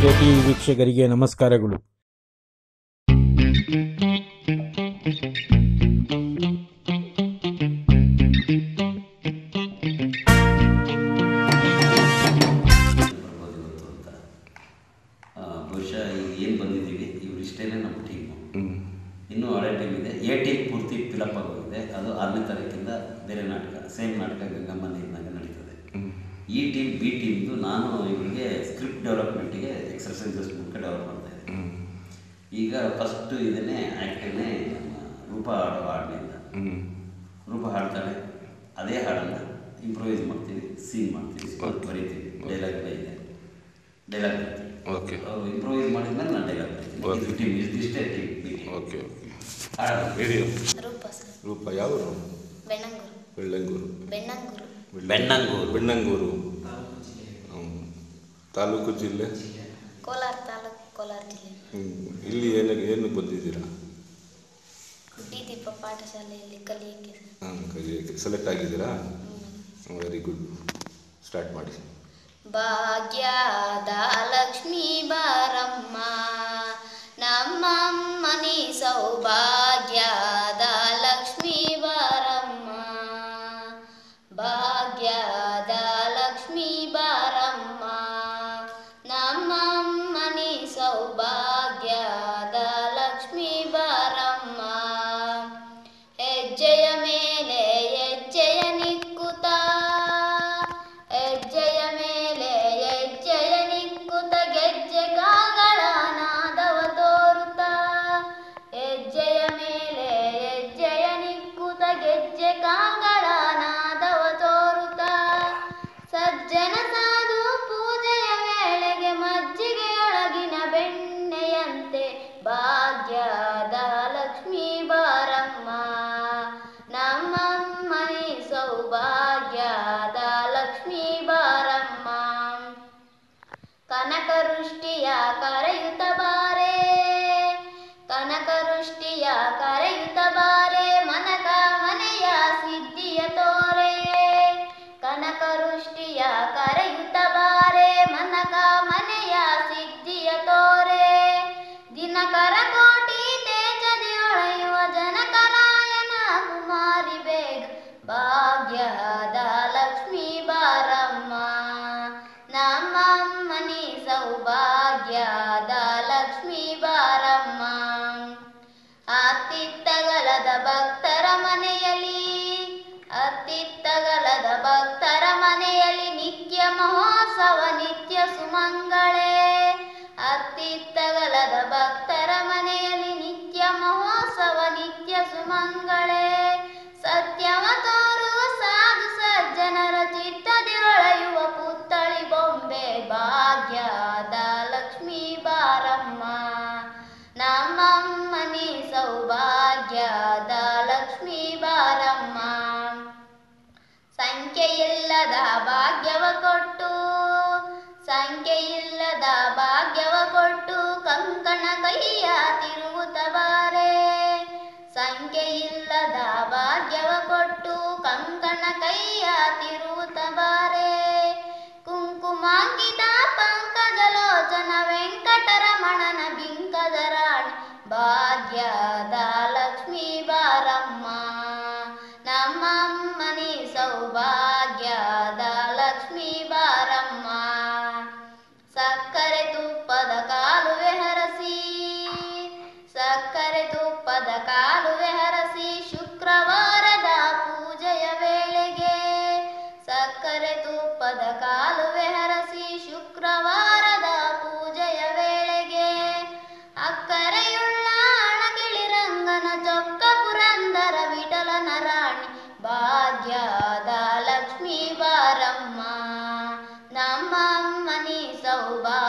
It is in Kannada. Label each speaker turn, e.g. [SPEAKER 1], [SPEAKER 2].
[SPEAKER 1] KTV ವೀಕ್ಷಕರಿಗೆ ನಮಸ್ಕಾರಗಳು.
[SPEAKER 2] ಬಹುಶಃ ಏನು ಬಂದಿದ್ದೀವಿ ಇವರಿಷ್ಟೇ ನಮ್ಮ ಟೀಮು. ಇನ್ನೂ ಹಳೆ ಟೀಮ್ ಇದೆ. ಎ ಟೀಮ್ ಪೂರ್ತಿ ಫಿಲಪ್ ಆಗೋಗಿದೆ. ಅದು 6ನೇ ತಾರೀಕಿಂದ ಬೇರೆ ನಾಟಕ, ಸೇಮ್ ನಾಟಕ ಗಂಗಮ್ಮ ನೀರಿನಾಗ ನಡೀತದೆ. ಈ ಟೀಮ್ ಬಿ ಟೀಮ್ದು ನಾನು ಇವರಿಗೆ ಸ್ಕ್ರಿಪ್ಟ್ ಡೆವಲಪ್ಮೆಂಟಿಗೆ ಎಕ್ಸರ್ಸೈಸಸ್ ಮೂಲಕ ಡೆವಲಪ್ ಮಾಡ್ತಾ ಇದ್ದೀನಿ. ಈಗ ಫಸ್ಟು ಇದನ್ನೇ ಆ್ಯಕ್ಟನ್ನೇ ರೂಪ ಹಾಡೋ ಹಾಡಿನಿಂದ ರೂಪ ಹಾಡ್ತಾಳೆ. ಅದೇ ಹಾಡನ್ನು ಇಂಪ್ರೂವೈಸ್ ಮಾಡ್ತೀವಿ, ಸೀನ್ ಮಾಡ್ತೀವಿ, ಬರೀತೀವಿ. ಡೈಲಾಗ್ ಎಲ್ಲ ಇದೆ, ಡೈಲಾಗ್ ಬರ್ತೀವಿ.
[SPEAKER 3] ಓಕೆ,
[SPEAKER 2] ಅವರು ಇಂಪ್ರೂವೈಸ್ ಮಾಡಿದ್ಮೇಲೆ ನಾನು ಡೈಲಾಗ್ ಬರ್ತೀನಿ. ಟೀಮ್ ಇಷ್ಟೇ team B team.
[SPEAKER 3] Okay okay.
[SPEAKER 2] Medium
[SPEAKER 3] ರೂಪ ಯಾವ
[SPEAKER 4] ಬೆಳ್ಳಂಗೂರು
[SPEAKER 3] ಬೆಣ್ಣಂಗೂರು ತಾಲೂಕು ಜಿಲ್ಲೆ
[SPEAKER 4] ಕೋಲಾರ ತಾಲೂಕು ಕೋಲಾರ ಜಿಲ್ಲೆ.
[SPEAKER 3] ಇಲ್ಲಿ ಏನು ಬಂದಿದ್ದೀರಾ?
[SPEAKER 4] ದೀಪ ಪಾಠಶಾಲೆಯಲ್ಲಿ ಕಲಿಯಕ್ಕೆ.
[SPEAKER 3] ಕಲಿಯಕ್ಕೆ ಸೆಲೆಕ್ಟ್ ಆಗಿದ್ದೀರಾ? Very good. ಸ್ಟಾರ್ಟ್ ಮಾಡಿ.
[SPEAKER 4] ಭಾಗ್ಯದ ಲಕ್ಷ್ಮೀ ಬಾರಮ್ಮ, ನಮ್ಮಮ್ಮನಿ ಸೌಭಾಗ್ಯದ ಲಕ್ಷ್ಮೀ ಬಾರಮ್ಮ, ಭಾಗ್ಯದ ಲಕ್ಷ್ಮೀ ಬಾರಮ್ಮ, ನಮ್ಮಮ್ಮನಿ ಸೌಭಾಗ್ಯದ ಲಕ್ಷ್ಮೀ ಬಾರಮ್ಮ. ಹೆಜ್ಜೆಯ ಮೇಲೆ ಹೆಜ್ಜೆಯ ನಿಕ್ಕುತ್ತ, ಹೆಜ್ಜೆಯ ಮೇಲೆ ಹೆಜ್ಜೆಯ ನಿಕ್ಕುತ್ತ, ಗೆಜ್ಜೆ ಕಾಗಳ ನಾದವ ತೋರುತ್ತ, ಹೆಜ್ಜೆಯ ಮೇಲೆ ಹೆಜ್ಜೆಯ ನಿಕ್ಕುತ್ತ, ಗೆಜ್ಜೆ ಕಾಗಳ ನಾದವ ತೋರುತ್ತ, ಸಜ್ಜನ ಸಾಧು ಪೂಜೆಯ ವೇಳೆಗೆ ಮಜ್ಜಿಗೆಯೊಳಗಿನ ಬೆಣ್ಣೆಯಂತೆ ಭಾಗ್ಯದ ಲಕ್ಷ್ಮೀ ಬಾರಮ್ಮ, ನಮ್ಮಮ್ಮನಿ ಸೌಭಾಗ್ಯದ ಲಕ್ಷ್ಮೀ ಬಾರಮ್ಮ. ಕನಕವೃಷ್ಟಿಯ ಕರೆಯುತ್ತ ಬಾರೆ, ಕನಕವೃಷ್ಟಿಯ ಕರೆಯುತ್ತ ಬಾರೆ, ಮನಕ ಮನೆಯ ಸಿದ್ಧಿಯ ತೋರೆ, ಕನಕವೃಷ್ಟಿಯ ಕರೆಯುತ್ತ ಬಾರೆ, ಮನಕ ಮನೆಯ ಸಿದ್ಧಿಯ ತೋರೆ, ದಿನಕರ ಕೋಟಿ ತೇಜದಿ ಹೊಳೆಯುವ ಜನಕರಾಯನ ಕುಮಾರಿ ಬೇಗ ಭಾಗ್ಯದ ಲಕ್ಷ್ಮೀ ಬಾರಮ್ಮ, ನಮ್ಮಮ್ಮನಿ ಸೌಭಾಗ್ಯದ ಲಕ್ಷ್ಮೀ ಬಾರಮ್ಮ. ಅತ್ತಿತ್ತಗಲದ ಭಕ್ತರ ಮನೆಯಲ್ಲಿ, ಅತ್ತಿತ್ತಗಲದ ಭಕ್ತರ ಮನೆಯಲ್ಲಿ ನಿತ್ಯ ಮಹೋತ್ಸವ ನಿತ್ಯ ಸುಮಂಗಳೇ, ಅತ್ತಿತ್ತಗಲದ ಭಕ್ತರ ಮನೆಯಲ್ಲಿ ನಿತ್ಯ ಮಹೋತ್ಸವ ನಿತ್ಯ ಸುಮಂಗಳೇ, ಸತ್ಯವ ತೋರುವ ಸಾಧು ಸಜ್ಜನರ ಚಿತ್ತದಿ ಹೊಳೆಯುವ ಪುತ್ಥಳಿ ಬೊಂಬೆ ಭಾಗ್ಯದ ಲಕ್ಷ್ಮೀ ಬಾರಮ್ಮ, ನಮ್ಮಮ್ಮನಿ ಸೌಭಾಗ್ಯದ ಲಕ್ಷ್ಮೀ ಬಾರಮ್ಮ. ಸಂಖ್ಯೆಯಿಲ್ಲದ ಭಾಗ್ಯವ ಕೊಟ್ಟು, ಸಂಖ್ಯೆಯಿಲ್ಲದ ಭಾಗ್ಯವ ಕೊಟ್ಟು, ಕಂಕಣ ಕೈಯ ತಿರುಗುತ್ತ ಬಾರೆ, ಸಂಖ್ಯೆಯಿಲ್ಲದ ಭಾಗ್ಯವ ಕೊಟ್ಟು, ಕಂಕಣ ಕೈಯ ತಿರುಗುತ್ತ ಬಾರೆ, ಕುಂಕುಮಾಂಕಿತ ಪಂಕಜಲೋಚನ ವೆಂಕಟರಮಣನ ಬಿಂಕದ ರಾಣಿ ಭಾಗ್ಯದ ಲಕ್ಷ್ಮೀ ಬಾರಮ್ಮ, ನಮ್ಮಮ್ಮನಿ ಸೌಭಾಗ್ಯದ ಲಕ್ಷ್ಮೀ ಬಾರಮ್ಮ. ಸಕ್ಕರೆ ತುಪ್ಪದ ಕಾಲುವೆ ಹರಸಿ, ಸಕ್ಕರೆ ತುಪ್ಪದ ಕಾಲುವೆ ಹರಸಿ, ಶುಕ್ರವಾರದ ಪೂಜೆಯ ವೇಳೆಗೆ, ಸಕ್ಕರೆ ತುಪ್ಪದ ಕಾಲುವೆ ಹರಸಿ, ಶುಕ್ರವಾರದ ಪೂಜೆಯ ವೇಳೆಗೆ, ಅಕ್ಕರೆಯುಳ್ಳ ಅಣಗಿಳಿರಂಗನ ಚೊಕ್ಕ ಪುರಂದರ ವಿಠಲನ ರಾಣಿ ಭಾಗ್ಯದ ಲಕ್ಷ್ಮೀ ಬಾರಮ್ಮ, ನಮ್ಮಮ್ಮನಿ ಸೌಭಾಗ್ಯ